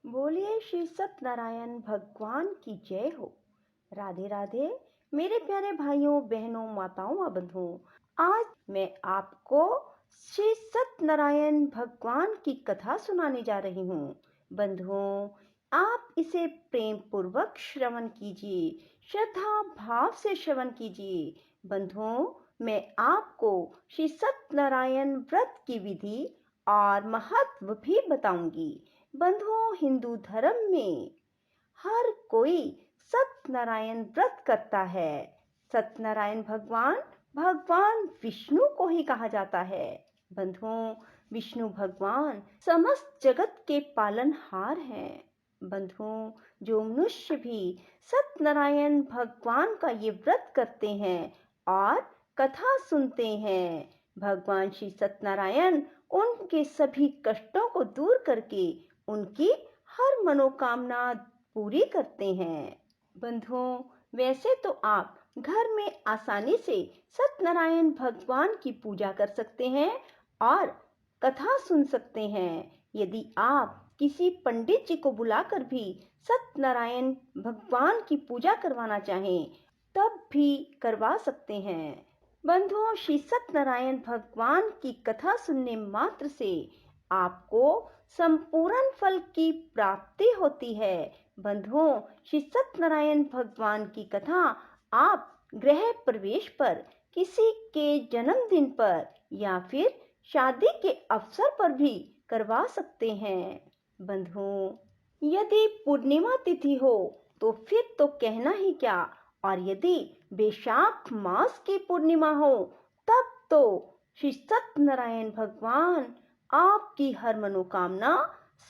बोलिए श्री सत्यनारायण भगवान की जय हो। राधे राधे मेरे प्यारे भाइयों बहनों माताओं व बंधुओं, आज मैं आपको श्री सत्यनारायण भगवान की कथा सुनाने जा रही हूँ। बंधुओं, आप इसे प्रेम पूर्वक श्रवण कीजिए, श्रद्धा भाव से श्रवण कीजिए। बंधुओं, मैं आपको श्री सत्यनारायण व्रत की विधि और महत्व भी बताऊंगी। बंधुओं, हिंदू धर्म में हर कोई सत्यनारायण व्रत करता है। सत्यनारायण भगवान भगवान विष्णु को ही कहा जाता है। बंधुओं, विष्णु भगवान समस्त जगत के पालनहार हैं। बंधुओं, जो मनुष्य भी सत्यनारायण भगवान का ये व्रत करते हैं और कथा सुनते हैं, भगवान श्री सत्यनारायण उनके सभी कष्टों को दूर करके उनकी हर मनोकामना पूरी करते हैं। बंधुओं, वैसे तो आप घर में आसानी से सत्यनारायण भगवान की पूजा कर सकते हैं और कथा सुन सकते हैं। यदि आप किसी पंडित जी को बुलाकर भी सत्यनारायण भगवान की पूजा करवाना चाहें, तब भी करवा सकते हैं। बंधुओं, श्री सत्यनारायण भगवान की कथा सुनने मात्र से आपको संपूर्ण फल की प्राप्ति होती है। बंधुओं, श्री सत्यनारायण भगवान की कथा आप गृह प्रवेश पर, किसी के जन्मदिन पर या फिर शादी के अवसर पर भी करवा सकते हैं। बंधुओं, यदि पूर्णिमा तिथि हो तो फिर तो कहना ही क्या, और यदि वैशाख मास की पूर्णिमा हो तब तो श्री सत्यनारायण भगवान आपकी हर मनोकामना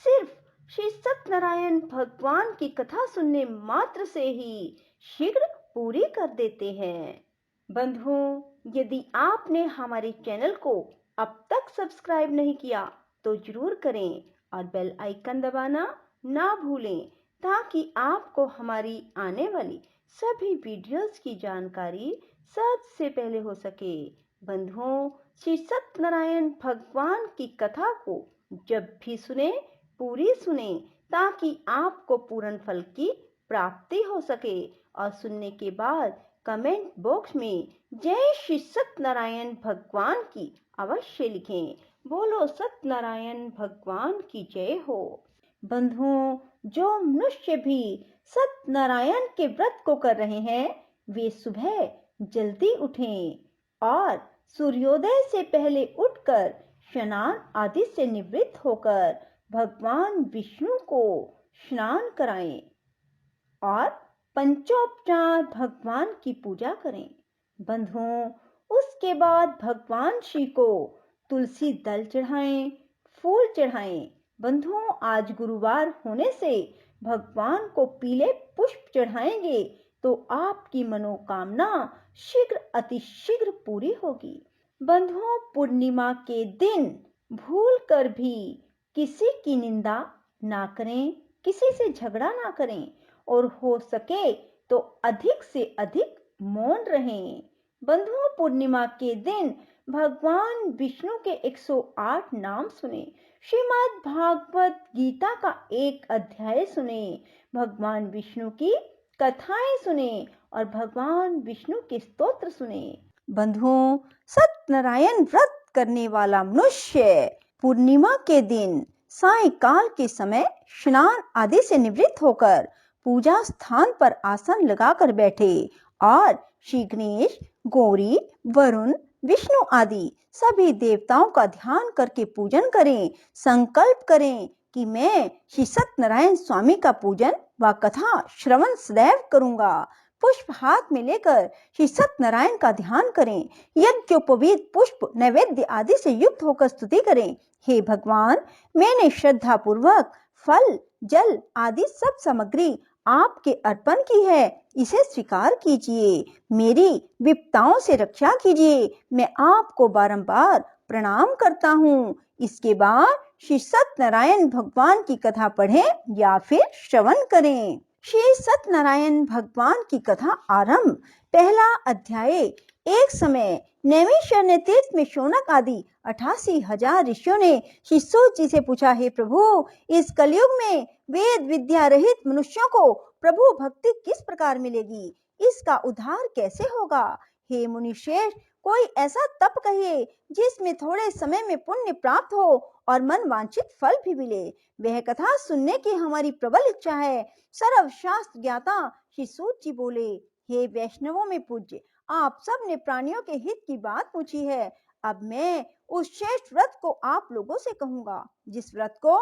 सिर्फ श्री सत्यनारायण भगवान की कथा सुनने मात्र से ही शीघ्र पूरी कर देते हैं। बंधुओं, यदि आपने हमारे चैनल को अब तक सब्सक्राइब नहीं किया तो जरूर करें और बेल आइकन दबाना ना भूलें, ताकि आपको हमारी आने वाली सभी वीडियोस की जानकारी सबसे पहले हो सके। बंधुओं, श्री सत्यनारायण भगवान की कथा को जब भी सुने, पूरी सुने, ताकि आपको पूर्ण फल की प्राप्ति हो सके। और सुनने के बाद कमेंट बॉक्स में जय श्री सत्यनारायण भगवान की अवश्य लिखें। बोलो सत्यनारायण भगवान की जय हो। बंधुओं, जो मनुष्य भी सत्यनारायण के व्रत को कर रहे हैं, वे सुबह जल्दी उठें और सूर्योदय से पहले उठकर स्नान आदि से निवृत्त होकर भगवान विष्णु को स्नान कराएं और पंचोपचार भगवान की पूजा करें। बंधुओं, उसके बाद भगवान श्री को तुलसी दल चढ़ाएं, फूल चढ़ाएं। बंधुओं, आज गुरुवार होने से भगवान को पीले पुष्प चढ़ाएंगे तो आपकी मनोकामना शीघ्र अतिशीघ्र पूरी होगी। बंधुओं, पूर्णिमा के दिन भूल कर भी किसी की निंदा ना करें, किसी से झगड़ा ना करें और हो सके तो अधिक से अधिक मौन रहें। बंधुओं, पूर्णिमा के दिन भगवान विष्णु के 108 नाम सुने, श्रीमद् भागवत गीता का एक अध्याय सुने, भगवान विष्णु की कथाएं सुने और भगवान विष्णु के स्तोत्र सुने। बंधुओं, सत्यनारायण व्रत करने वाला मनुष्य पूर्णिमा के दिन सायंकाल के समय स्नान आदि से निवृत्त होकर पूजा स्थान पर आसन लगाकर बैठे और श्री गणेश, गौरी, वरुण, विष्णु आदि सभी देवताओं का ध्यान करके पूजन करें। संकल्प करें कि मैं श्री सत्यनारायण स्वामी का पूजन व कथा श्रवण सदैव करूंगा। पुष्प हाथ में लेकर श्री सत्यनारायण का ध्यान करें। यज्ञोपवीत पुष्प नैवेद्य आदि से युक्त होकर स्तुति करें। हे भगवान, मैंने श्रद्धा पूर्वक फल, जल आदि सब सामग्री आपके अर्पण की है, इसे स्वीकार कीजिए। मेरी विपदाओं से रक्षा कीजिए। मैं आपको बारंबार प्रणाम करता हूँ। इसके बाद श्री सत्यनारायण भगवान की कथा पढ़ें या फिर श्रवण करें। श्री सत्यनारायण भगवान की कथा आरंभ। पहला अध्याय। एक समय नैमिषारण्य ने तीर्थ में शौनक आदि 88,000 ऋषियों ने श्री सूत जी से पूछा, हे प्रभु, इस कलयुग में वेद विद्या रहित मनुष्यों को प्रभु भक्ति किस प्रकार मिलेगी? इसका उद्धार कैसे होगा? हे मुनिश्रेष्ठ, कोई ऐसा तप कहिए जिसमें थोड़े समय में पुण्य प्राप्त हो और मन वांछित फल भी मिले। वह कथा सुनने की हमारी प्रबल इच्छा है। सर्व शास्त्र ज्ञाता श्री सूत जी बोले, हे वैष्णवों में पूज्य, आप सब ने प्राणियों के हित की बात पूछी है। अब मैं उस श्रेष्ठ व्रत को आप लोगों से कहूंगा, जिस व्रत को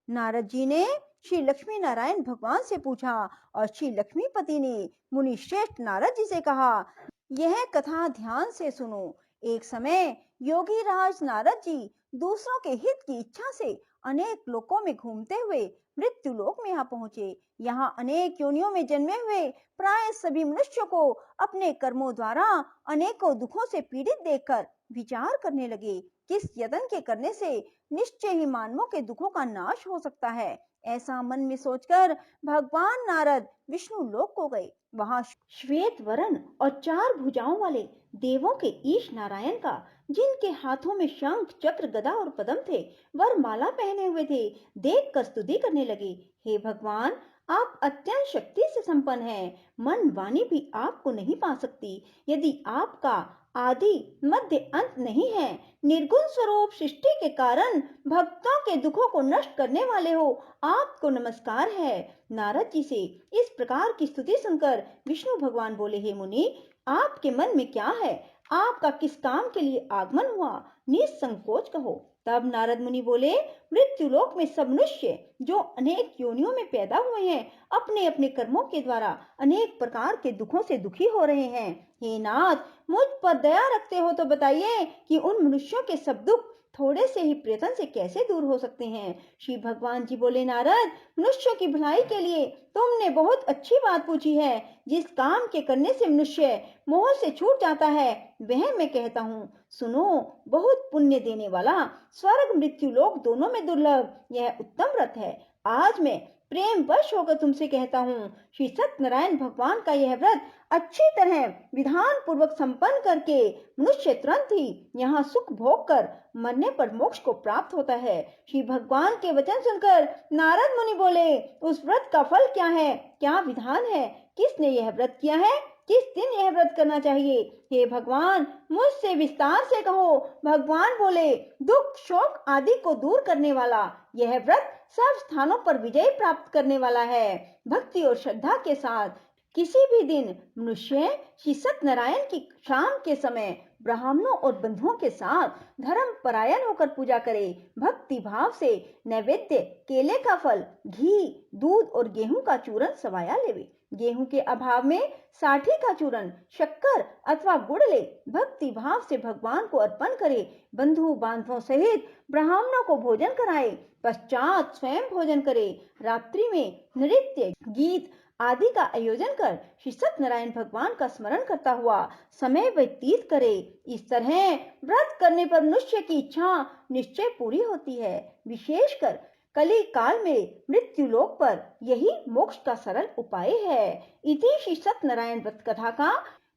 नारद जी ने श्री लक्ष्मी नारायण भगवान से पूछा और श्री लक्ष्मीपति ने मुनि श्रेष्ठ नारद जी से कहा। यह कथा ध्यान से सुनो। एक समय योगी राज नारद जी दूसरों के हित की इच्छा से अनेक लोकों में घूमते हुए मृत्यु लोक में यहाँ पहुंचे। यहाँ अनेक योनियों में जन्मे हुए प्राय सभी मनुष्यों को अपने कर्मों द्वारा अनेकों दुखों से पीड़ित देखकर विचार करने लगे, किस यत्न के करने से निश्चय ही मानवों के दुखों का नाश हो सकता है। ऐसा मन में सोचकर भगवान नारद विष्णु लोक को गए। वहां श्वेत वर्ण और 4 भुजाओं वाले देवों के ईश नारायण का, जिनके हाथों में शंख चक्र गदा और पद्म थे, वरमाला पहने हुए थे, देखकर स्तुति करने लगे। हे भगवान, आप अत्यंत शक्ति से संपन्न हैं। मन वाणी भी आपको नहीं पा सकती। यदि आपका आदि मध्य अंत नहीं है, निर्गुण स्वरूप सृष्टि के कारण भक्तों के दुखों को नष्ट करने वाले हो, आपको नमस्कार है। नारद जी से इस प्रकार की स्तुति सुनकर विष्णु भगवान बोले, हे मुनि, आपके मन में क्या है? आपका किस काम के लिए आगमन हुआ? निसंकोच कहो। तब नारद मुनि बोले, मृत्यु लोक में सब मनुष्य जो अनेक योनियों में पैदा हुए हैं, अपने अपने कर्मों के द्वारा अनेक प्रकार के दुखों से दुखी हो रहे हैं। हे नाथ, मुझ पर दया रखते हो तो बताइए कि उन मनुष्यों के सब दुख थोड़े से ही प्रयत्न से कैसे दूर हो सकते हैं? श्री भगवान जी बोले, नारद, मनुष्यों की भलाई के लिए तुमने बहुत अच्छी बात पूछी है। जिस काम के करने से मनुष्य मोह से छूट जाता है, वह मैं कहता हूँ। सुनो, बहुत पुण्य देने वाला, स्वर्ग मृत्यु लोक दोनों में दुर्लभ यह उत्तम व्रत है। आज मैं प्रेम वश होकर तुमसे कहता हूँ, श्री सत्यनारायण भगवान का यह व्रत अच्छी तरह विधान पूर्वक संपन्न करके मनुष्य तुरंत ही यहाँ सुख भोग कर मरने पर मोक्ष को प्राप्त होता है। श्री भगवान के वचन सुनकर नारद मुनि बोले, उस व्रत का फल क्या है? क्या विधान है? किसने यह व्रत किया है? किस दिन यह व्रत करना चाहिए? हे भगवान, मुझसे विस्तार से कहो। भगवान बोले, दुख शोक आदि को दूर करने वाला यह व्रत सब स्थानों पर विजय प्राप्त करने वाला है। भक्ति और श्रद्धा के साथ किसी भी दिन मनुष्य श्री सत्यनारायण की शाम के समय ब्राह्मणों और बंधुओं के साथ धर्म परायण होकर पूजा करे। भक्ति भाव से नैवेद्य केले का फल, घी, दूध और गेहूं का चूरन सवाया लेवे। गेहूं के अभाव में साठी का चूरन, शक्कर अथवा गुड़ ले भक्ति भाव से भगवान को अर्पण करे। बंधु बांधवों सहित ब्राह्मणों को भोजन कराए, पश्चात स्वयं भोजन करे। रात्रि में नृत्य गीत आदि का आयोजन कर श्री सत्यनारायण भगवान का स्मरण करता हुआ समय व्यतीत करे। इस तरह व्रत करने पर मनुष्य की इच्छा निश्चय पूरी होती है। विशेषकर कली काल में मृत्यु लोक पर यही मोक्ष का सरल उपाय है। इति श्री सत्यनारायण व्रत कथा का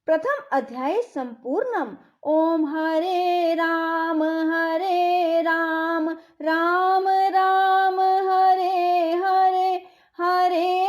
प्रथम अध्याय संपूर्णम। ओम हरे राम राम राम हरे हरे, हरे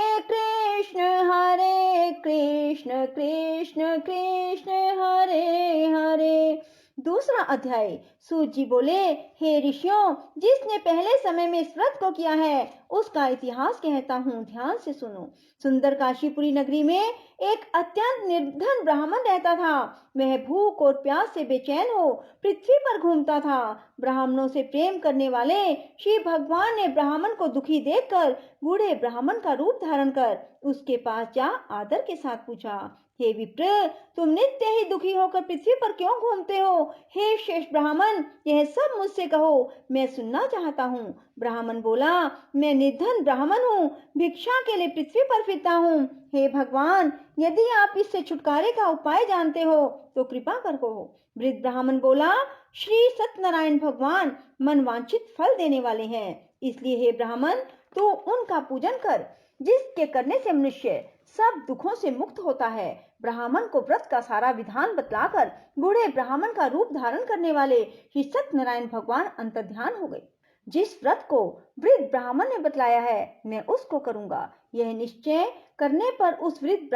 कृष्ण कृष्ण कृष्ण हरे हरे। दूसरा अध्याय। सूत जी बोले, हे ऋषियों, जिसने पहले समय में इस व्रत को किया है उसका इतिहास कहता हूँ, ध्यान से सुनो। सुंदर काशीपुरी नगरी में एक अत्यंत निर्धन ब्राह्मण रहता था। वह भूख और प्यास से बेचैन हो पृथ्वी पर घूमता था। ब्राह्मणों से प्रेम करने वाले श्री भगवान ने ब्राह्मण को दुखी देखकर बूढ़े ब्राह्मण का रूप धारण कर उसके पास जा आदर के साथ पूछा, हे विप्र, तुम नित्य ही दुखी होकर पृथ्वी पर क्यों घूमते हो? हे श्रेष्ठ ब्राह्मण, यह सब मुझसे कहो, मैं सुनना चाहता हूँ। ब्राह्मण बोला, मैं निर्धन ब्राह्मण हूँ, भिक्षा के लिए पृथ्वी पर फिरता हूँ। हे भगवान, यदि आप इससे छुटकारे का उपाय जानते हो तो कृपा कर कहो। वृद्ध ब्राह्मण बोला, श्री सत्यनारायण भगवान मनवांछित फल देने वाले हैं, इसलिए हे ब्राह्मण, तू उनका पूजन कर, जिसके करने से मनुष्य सब दुखों से मुक्त होता है। ब्राह्मण को व्रत का सारा विधान बतलाकर बूढ़े ब्राह्मण का रूप धारण करने वाले श्री सत्यनारायण भगवान अंतर्ध्यान हो गए। जिस व्रत को वृद्ध ब्राह्मण ने बतलाया है मैं उसको करूंगा। यह निश्चय करने पर उस वृद्ध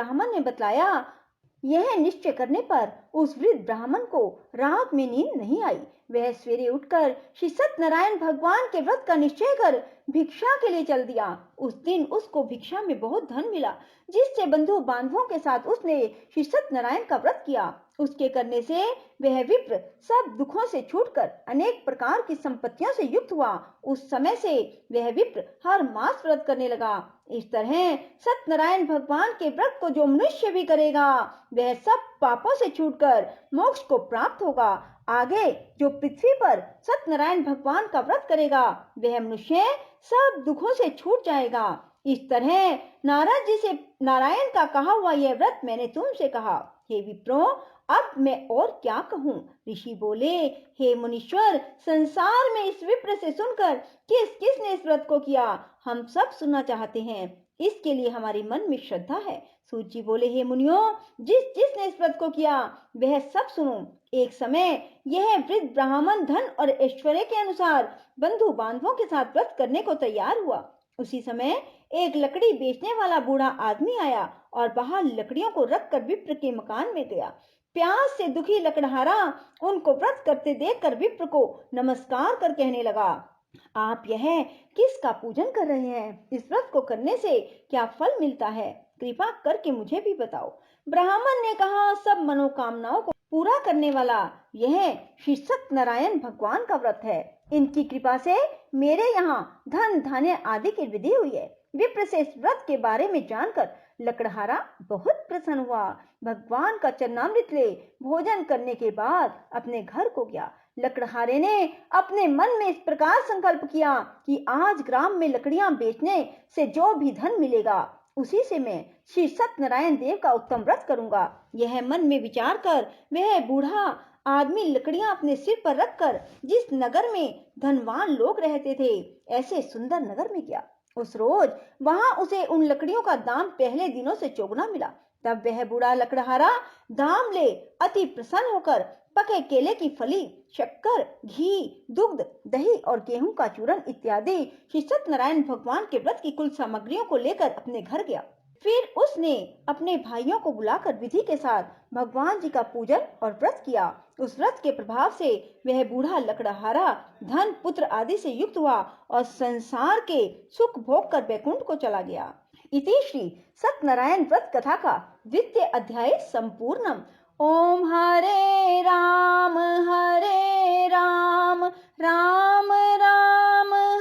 ब्राह्मण को रात में नींद नहीं आई। वह सवेरे उठकर श्री सत्यनारायण भगवान के व्रत का निश्चय कर भिक्षा के लिए चल दिया। उस दिन उसको भिक्षा में बहुत धन मिला, जिससे बंधु बांधवों के साथ उसने श्री सत्यनारायण का व्रत किया। उसके करने से वह विप्र सब दुखों से छूटकर अनेक प्रकार की संपत्तियों से युक्त हुआ। उस समय से वह विप्र हर मास व्रत करने लगा। इस तरह सत्यनारायण भगवान के व्रत को जो मनुष्य भी करेगा वह सब पापों से छूटकर मोक्ष को प्राप्त होगा। आगे जो पृथ्वी पर सत्यनारायण भगवान का व्रत करेगा वह मनुष्य सब दुखों से छूट जाएगा। इस तरह नारद जी से नारायण का कहा हुआ यह व्रत मैंने तुमसे कहा। हे विप्रो, अब मैं और क्या कहूँ। ऋषि बोले, हे मुनीश्वर, संसार में इस विप्र से सुनकर किस किसने इस व्रत को किया हम सब सुनना चाहते हैं। इसके लिए हमारे मन में श्रद्धा है। सूत जी बोले, हे मुनियों, जिसने इस व्रत को किया वह सब सुनो। एक समय यह वृद्ध ब्राह्मण धन और ऐश्वर्य के अनुसार बंधु बांधवों के साथ व्रत करने को तैयार हुआ। उसी समय एक लकड़ी बेचने वाला बूढ़ा आदमी आया और बाहर लकड़ियों को रखकर विप्र के मकान में गया। प्यास से दुखी लकड़हारा उनको व्रत करते देखकर विप्र को नमस्कार कर कहने लगा, आप यह किसका पूजन कर रहे हैं? इस व्रत को करने से क्या फल मिलता है? कृपा करके मुझे भी बताओ। ब्राह्मण ने कहा, सब मनोकामनाओं को पूरा करने वाला यह श्री सत्यनारायण भगवान का व्रत है। इनकी कृपा से मेरे यहाँ धन धान्य आदि की वृद्धि हुई है। विप्र से इस व्रत के बारे में जानकर लकड़हारा बहुत प्रसन्न हुआ। भगवान का चरणामृत ले भोजन करने के बाद अपने घर को गया। लकड़हारे ने अपने मन में इस प्रकार संकल्प किया कि आज ग्राम में लकड़ियां बेचने से जो भी धन मिलेगा उसी से मैं श्री सत्यनारायण देव का उत्तम व्रत करूंगा। यह मन में विचार कर वह बूढ़ा आदमी लकड़ियां अपने सिर पर रखकर जिस नगर में धनवान लोग रहते थे ऐसे सुंदर नगर में गया। उस रोज वहां उसे उन लकड़ियों का दाम पहले दिनों से चौगुना मिला। तब वह बूढ़ा लकड़हारा दाम ले अति प्रसन्न होकर पके केले की फली, शक्कर, घी, दुग्ध, दही और गेहूं का चूर्ण इत्यादि श्री सत्यनारायण भगवान के व्रत की कुल सामग्रियों को लेकर अपने घर गया। फिर उसने अपने भाइयों को बुलाकर विधि के साथ भगवान जी का पूजन और व्रत किया। उस व्रत के प्रभाव से वह बूढ़ा लकड़हारा धन पुत्र आदि से युक्त हुआ और संसार के सुख भोग कर बैकुंठ को चला गया। इति श्री सत्यनारायण व्रत कथा का 2य अध्याय संपूर्णम। ओम हरे राम राम राम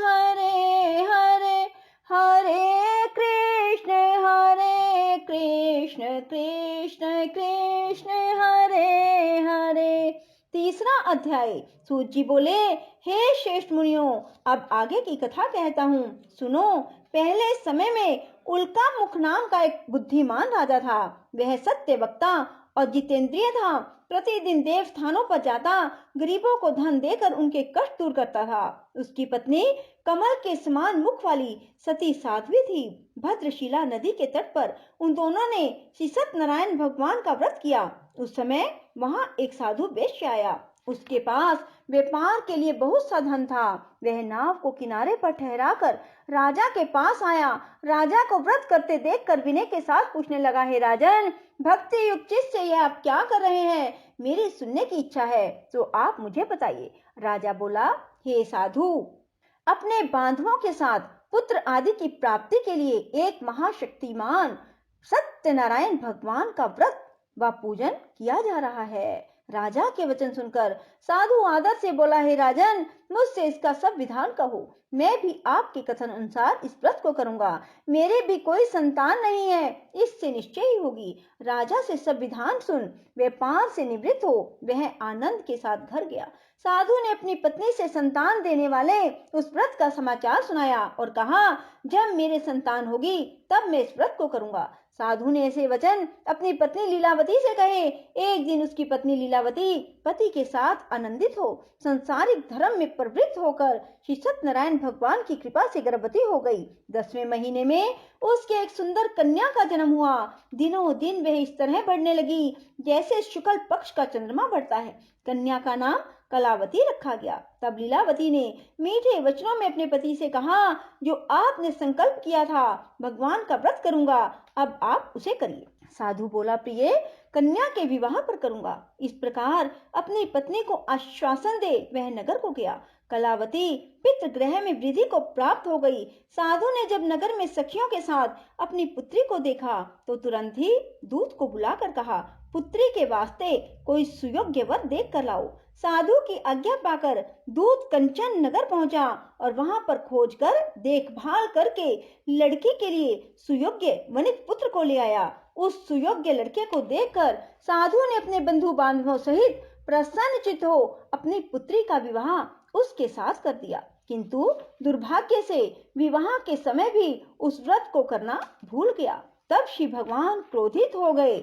हरे हरे, हरे कृष्ण कृष्ण कृष्ण हरे हरे। 3रा अध्याय। सूत जी बोले, हे श्रेष्ठ मुनियों, अब आगे की कथा कहता हूँ, सुनो। पहले समय में उल्का मुख नाम का एक बुद्धिमान राजा था। वह सत्य वक्ता और जितेंद्रिय था। प्रतिदिन देव स्थानों पर जाता, गरीबों को धन देकर उनके कष्ट दूर करता था। उसकी पत्नी कमल के समान मुख वाली सती साध्वी थी। भद्रशिला नदी के तट पर उन दोनों ने श्री सत्यनारायण भगवान का व्रत किया। उस समय वहां एक साधु वैश्य आया। उसके पास व्यापार के लिए बहुत सा धन था। वह नाव को किनारे पर ठहराकर राजा के पास आया। राजा को व्रत करते देखकर विनय के साथ पूछने लगा, हे राजन, भक्ति युक्त चित्त से यह आप क्या कर रहे हैं? मेरी सुनने की इच्छा है तो आप मुझे बताइए। राजा बोला, हे साधु, अपने बांधवों के साथ पुत्र आदि की प्राप्ति के लिए एक महाशक्तिमान सत्यनारायण भगवान का व्रत व पूजन किया जा रहा है। राजा के वचन सुनकर साधु आदर से बोला, हे राजन, मुझसे इसका सब विधान कहो। मैं भी आपके कथन अनुसार इस व्रत को करूंगा। मेरे भी कोई संतान नहीं है, इससे निश्चय ही होगी। राजा से सब विधान सुन व्यापार से निवृत्त हो वह आनंद के साथ घर गया। साधु ने अपनी पत्नी से संतान देने वाले उस व्रत का समाचार सुनाया और कहा, जब मेरे संतान होगी तब मैं इस व्रत को करूंगा। साधु ने ऐसे वचन अपनी पत्नी लीलावती से कहे। एक दिन उसकी पत्नी लीलावती पति के साथ आनंदित हो संसारिक धर्म में प्रवृत्त होकर श्री सत्यनारायण भगवान की कृपा से गर्भवती हो गई। 10वें महीने में उसके एक सुंदर कन्या का जन्म हुआ। दिनों दिन वह इस तरह बढ़ने लगी जैसे शुक्ल पक्ष का चंद्रमा बढ़ता है। कन्या का नाम कलावती रखा गया। तब लीलावती ने मीठे वचनों में अपने पति से कहा, जो आपने संकल्प किया था भगवान का व्रत करूंगा, अब आप उसे करिए। साधु बोला, प्रिय, कन्या के विवाह पर करूंगा। इस प्रकार अपनी पत्नी को आश्वासन दे वह नगर को गया। कलावती पितृगृह में वृद्धि को प्राप्त हो गई। साधु ने जब नगर में सखियों के साथ अपनी पुत्री को देखा तो तुरंत ही दूत को बुलाकर कहा, पुत्री के वास्ते कोई सुयोग्य वर देख कर लाओ। साधु की आज्ञा पाकर दूत कंचन नगर पहुंचा और वहां पर खोज कर देखभाल करके लड़की के लिए सुयोग्य वनित पुत्र को ले आया। उस सुयोग्य लड़के को देखकर साधु ने अपने बंधु बांधवों सहित प्रसन्नचित्त हो अपनी पुत्री का विवाह उसके साथ कर दिया। किंतु दुर्भाग्य से विवाह के समय भी उस व्रत को करना भूल गया। तब श्री भगवान क्रोधित हो गए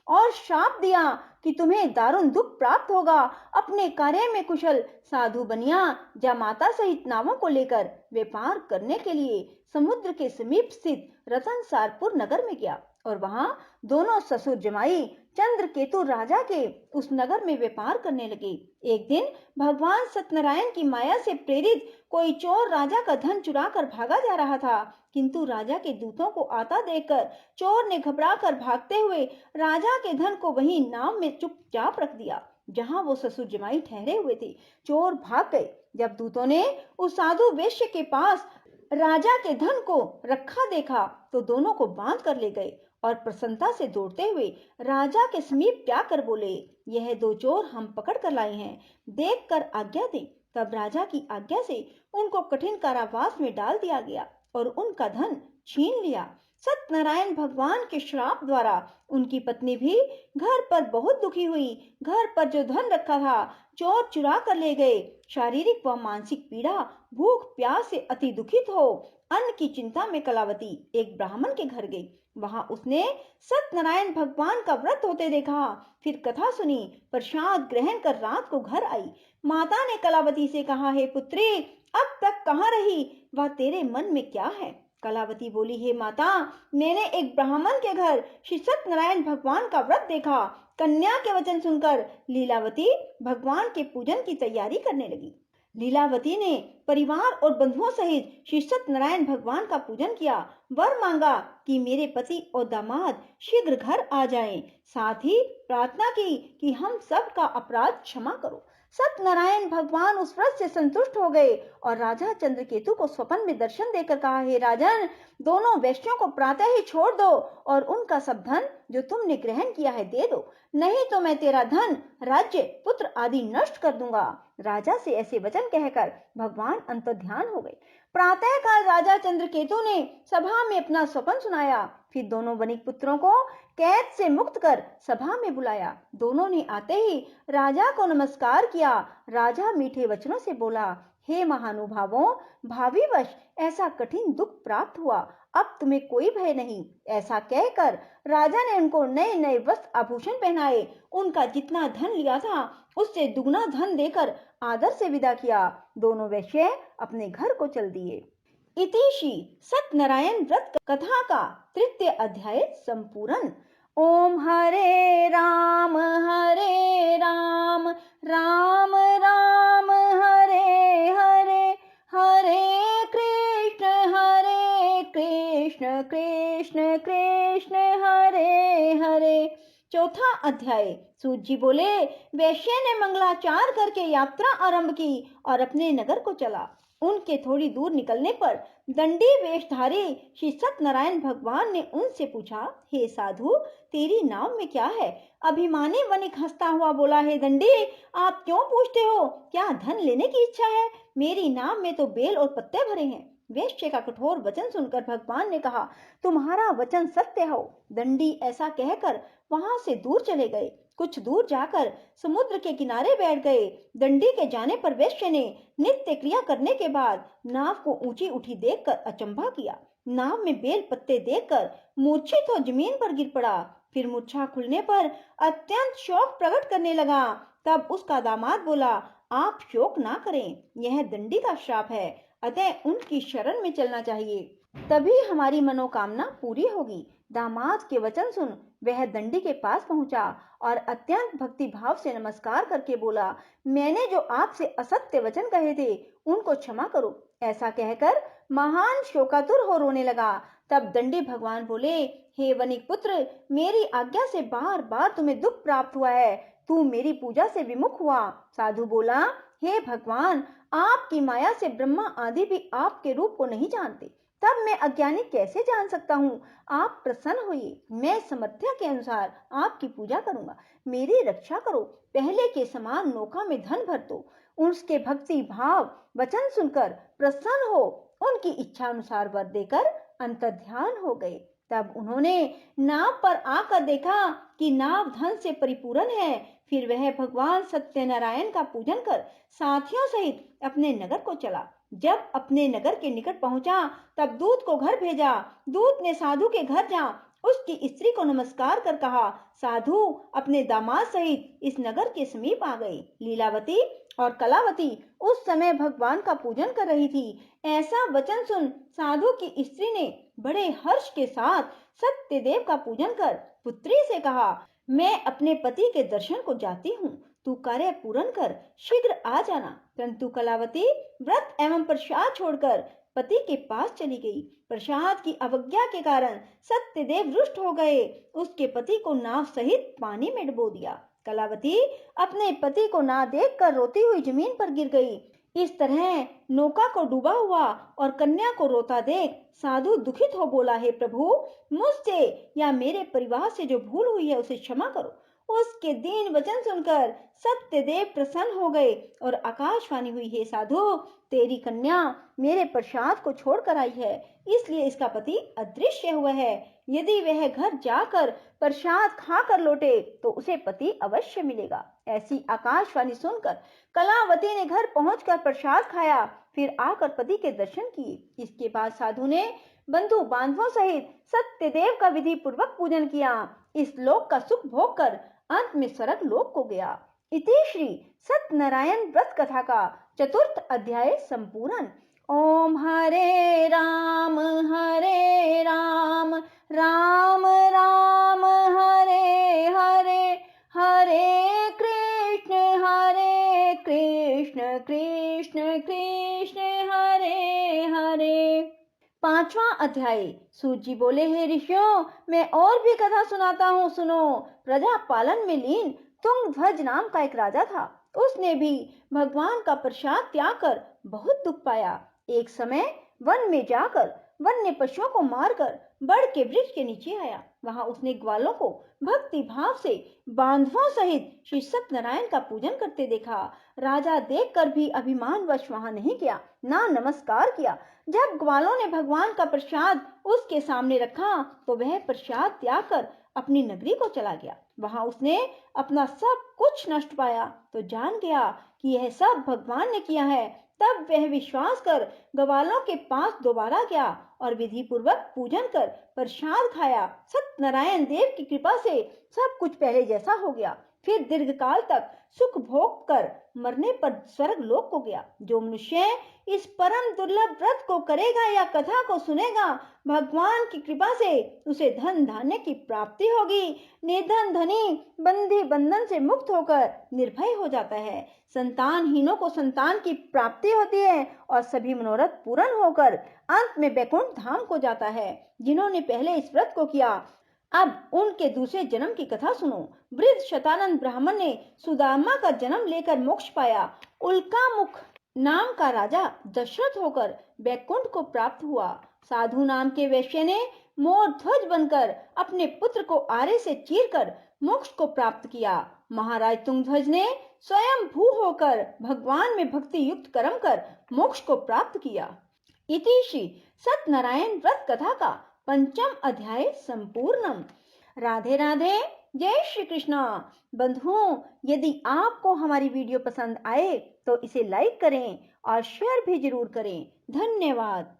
और शाप दिया कि तुम्हें दारुण दुख प्राप्त होगा। अपने कार्य में कुशल साधु बनिया जामाता सहित नावों को लेकर व्यापार करने के लिए समुद्र के समीप स्थित रतनसारपुर नगर में गया और वहां दोनों ससुर जमाई चंद्रकेतु राजा के उस नगर में व्यापार करने लगे। एक दिन भगवान सत्यनारायण की माया से प्रेरित कोई चोर राजा का धन चुरा कर भागा जा रहा था, किंतु राजा के दूतों को आता देखकर चोर ने घबराकर भागते हुए राजा के धन को वहीं नाव में चुपचाप रख दिया जहां वो ससुर जमाई ठहरे हुए थे। चोर भाग गए। जब दूतों ने उस साधु वैश्य के पास राजा के धन को रखा देखा तो दोनों को बांध कर ले गए और प्रसन्नता से दौड़ते हुए राजा के समीप जाकर बोले, यह दो चोर हम पकड़ कर लाए हैं, देख कर आज्ञा दे। तब राजा की आज्ञा से उनको कठिन कारावास में डाल दिया गया और उनका धन छीन लिया। सत्यनारायण भगवान के श्राप द्वारा उनकी पत्नी भी घर पर बहुत दुखी हुई। घर पर जो धन रखा था चोर चुरा कर ले गए। शारीरिक व मानसिक पीड़ा, भूख प्यास से अति दुखित हो अन्न की चिंता में कलावती एक ब्राह्मण के घर गई। वहां उसने सत्यनारायण भगवान का व्रत होते देखा। फिर कथा सुनी, प्रसाद ग्रहण कर रात को घर आई। माता ने कलावती से कहा, हे पुत्री, अब तक कहाँ रही, वह तेरे मन में क्या है? कलावती बोली, हे माता, मैंने एक ब्राह्मण के घर श्री सत्यनारायण भगवान का व्रत देखा। कन्या के वचन सुनकर लीलावती भगवान के पूजन की तैयारी करने लगी। लीलावती ने परिवार और बंधुओं सहित श्री सत्यनारायण भगवान का पूजन किया। वर मांगा कि मेरे पति और दामाद शीघ्र घर आ जाएं। साथ ही प्रार्थना की कि हम सब का अपराध क्षमा करो। सत्यनारायण भगवान उस व्रत से संतुष्ट हो गए और राजा चंद्रकेतु को स्वप्न में दर्शन देकर कहा, हे राजन, दोनों वैश्यों को प्रातः ही छोड़ दो और उनका सब धन जो तुमने ग्रहण किया है दे दो, नहीं तो मैं तेरा धन, राज्य, पुत्र आदि नष्ट कर दूंगा। राजा से ऐसे वचन कहकर भगवान अंतर्ध्यान हो गए। प्रातः काल राजा चंद्रकेतु ने सभा में अपना स्वप्न सुनाया। फिर दोनों वणिक पुत्रों को कैद से मुक्त कर सभा में बुलाया। दोनों ने आते ही राजा को नमस्कार किया। राजा मीठे वचनों से बोला, हे महानुभावों, भावीवश ऐसा कठिन दुख प्राप्त हुआ, अब तुम्हें कोई भय नहीं। ऐसा कहकर राजा ने उनको नए नए वस्त्र आभूषण पहनाए। उनका जितना धन लिया था उससे दुगना धन देकर आदर से विदा किया। दोनों वैश्य अपने घर को चल दिए। इतिश्री सत्यनारायण व्रत कथा का 3य अध्याय संपूर्ण। ओम हरे राम राम राम हरे हरे, हरे कृष्ण कृष्ण कृष्ण हरे हरे। चौथा अध्याय। सूत जी बोले, वैश्य ने मंगलाचार करके यात्रा आरंभ की और अपने नगर को चला। उनके थोड़ी दूर निकलने पर दंडी वेशधारी श्री सत्यनारायण भगवान ने उनसे पूछा, हे साधु, तेरी नाव में क्या है? अभिमानी वणिक हंसता हुआ बोला, हे दंडी, आप क्यों पूछते हो? क्या धन लेने की इच्छा है? मेरी नाव में तो बेल और पत्ते भरे हैं। वैश्य का कठोर वचन सुनकर भगवान ने कहा, तुम्हारा वचन सत्य हो। दंडी ऐसा कहकर वहां से दूर चले गए। कुछ दूर जाकर समुद्र के किनारे बैठ गए। दंडी के जाने पर वैश्य ने नित्य क्रिया करने के बाद नाव को ऊंची उठी देखकर अचंभा किया। नाव में बेल पत्ते देखकर मूर्छित हो जमीन पर गिर पड़ा। फिर मूर्छा खुलने पर अत्यंत शोक प्रकट करने लगा। तब उसका दामाद बोला, आप शोक ना करें, यह दंडी का श्राप है, अतः उनकी शरण में चलना चाहिए, तभी हमारी मनोकामना पूरी होगी। दामाद के वचन सुन वह दंडी के पास पहुंचा और अत्यंत भक्ति भाव से नमस्कार करके बोला, मैंने जो आपसे असत्य वचन कहे थे उनको क्षमा करो। ऐसा कहकर महान शोकातुर हो रोने लगा। तब दंडी भगवान बोले, हे वनिक पुत्र, मेरी आज्ञा से बार बार तुम्हें दुख प्राप्त हुआ है, तू मेरी पूजा से विमुख हुआ। साधु बोला, हे भगवान, आपकी माया से ब्रह्मा आदि भी आपके रूप को नहीं जानते, तब मैं अज्ञानी कैसे जान सकता हूँ। आप प्रसन्न होइए, मैं समर्थ्य के अनुसार आपकी पूजा करूंगा, मेरी रक्षा करो। पहले के समान नौका में धन भर दो। उसके भक्ति भाव वचन सुनकर प्रसन्न हो उनकी इच्छा अनुसार वर देकर अंतर्ध्यान हो गए। तब उन्होंने नाव पर आकर देखा कि नाव धन से परिपूर्ण है। फिर वह भगवान सत्यनारायण का पूजन कर साथियों सहित अपने नगर को चला। जब अपने नगर के निकट पहुंचा तब दूत को घर भेजा। दूत ने साधु के घर जा उसकी स्त्री को नमस्कार कर कहा, साधु अपने दामाद सहित इस नगर के समीप आ गए। लीलावती और कलावती उस समय भगवान का पूजन कर रही थी। ऐसा वचन सुन साधु की स्त्री ने बड़े हर्ष के साथ सत्यदेव का पूजन कर पुत्री से कहा, मैं अपने पति के दर्शन को जाती हूँ, तू कार्य पूर्ण कर शीघ्र आ जाना। परंतु कलावती व्रत एवं प्रसाद छोड़कर पति के पास चली गई। प्रसाद की अवज्ञा के कारण सत्यदेव रुष्ट हो गए। उसके पति को नाव सहित पानी में डुबो दिया। कलावती अपने पति को ना देखकर रोती हुई जमीन पर गिर गई। इस तरह नौका को डूबा हुआ और कन्या को रोता देख साधु दुखित हो बोला, हे प्रभु, मुझसे या मेरे परिवार से जो भूल हुई है उसे क्षमा करो। उसके दीन वचन सुनकर सत्यदेव प्रसन्न हो गए और आकाशवाणी हुई, हे साधु, तेरी कन्या मेरे प्रसाद को छोड़कर आई है, इसलिए इसका पति अदृश्य हुआ है। यदि वह घर जाकर प्रसाद खाकर लौटे तो उसे पति अवश्य मिलेगा। ऐसी आकाशवाणी सुनकर कलावती ने घर पहुंचकर प्रसाद खाया, फिर आकर पति के दर्शन किए। इसके बाद साधु ने बंधु बांधवों सहित सत्यदेव का विधि पूर्वक पूजन किया। इस लोक का सुख भोग कर अंत में स्वर्ग लोक को गया। इति श्री सत्यनारायण व्रत कथा का चतुर्थ अध्याय संपूर्ण। ओम हरे राम राम राम हरे हरे, हरे कृष्ण कृष्ण कृष्ण हरे हरे। पांचवा अध्याय। सूत जी बोले, हे ऋषियों, मैं और भी कथा सुनाता हूँ, सुनो। प्रजा पालन में लीन तुंगध्वज नाम का एक राजा था। उसने भी भगवान का प्रसाद त्याग कर बहुत दुख पाया। एक समय वन में जाकर वन्य पशुओं को मारकर बड़ के वृक्ष के नीचे आया। वहां उसने ग्वालों को भक्ति भाव से बांधवों सहित श्री सत्यनारायण का पूजन करते देखा। राजा देखकर भी अभिमानवश वहां नहीं गया, ना नमस्कार किया। जब ग्वालों ने भगवान का प्रसाद उसके सामने रखा तो वह प्रसाद त्याग कर अपनी नगरी को चला गया। वहां उसने अपना सब कुछ नष्ट पाया तो जान गया कि यह सब भगवान ने किया है। तब वह विश्वास कर ग्वालों के पास दोबारा गया और विधि पूर्वक पूजन कर प्रसाद खाया। सत्यनारायण देव की कृपा से सब कुछ पहले जैसा हो गया। फिर दीर्घकाल तक सुख भोग कर मरने पर स्वर्ग लोक को गया। जो मनुष्य इस परम दुर्लभ व्रत को करेगा या कथा को सुनेगा, भगवान की कृपा से उसे धन धान्य की प्राप्ति होगी। निर्धन धनी बंधी बंधन से मुक्त होकर निर्भय हो जाता है। संतानहीनों को संतान की प्राप्ति होती है और सभी मनोरथ पूर्ण होकर अंत में वैकुंठ धाम को जाता है। जिन्होंने पहले इस व्रत को किया, अब उनके दूसरे जन्म की कथा सुनो। वृद्ध शतानंद ब्राह्मण ने सुदामा का जन्म लेकर मोक्ष पाया। उल्कामुख नाम का राजा दशरथ होकर वैकुंठ को प्राप्त हुआ। साधु नाम के वैश्य ने मोर ध्वज बनकर अपने पुत्र को आरे से चीरकर मोक्ष को प्राप्त किया। महाराज तुंगध्वज ने स्वयं भू होकर भगवान में भक्ति युक्त कर्म कर मोक्ष को प्राप्त किया। इति श्री सत्यनारायण व्रत कथा का पंचम अध्याय संपूर्णम। राधे राधे, जय श्री कृष्णा। बंधुओं, यदि आपको हमारी वीडियो पसंद आए तो इसे लाइक करें और शेयर भी जरूर करें। धन्यवाद।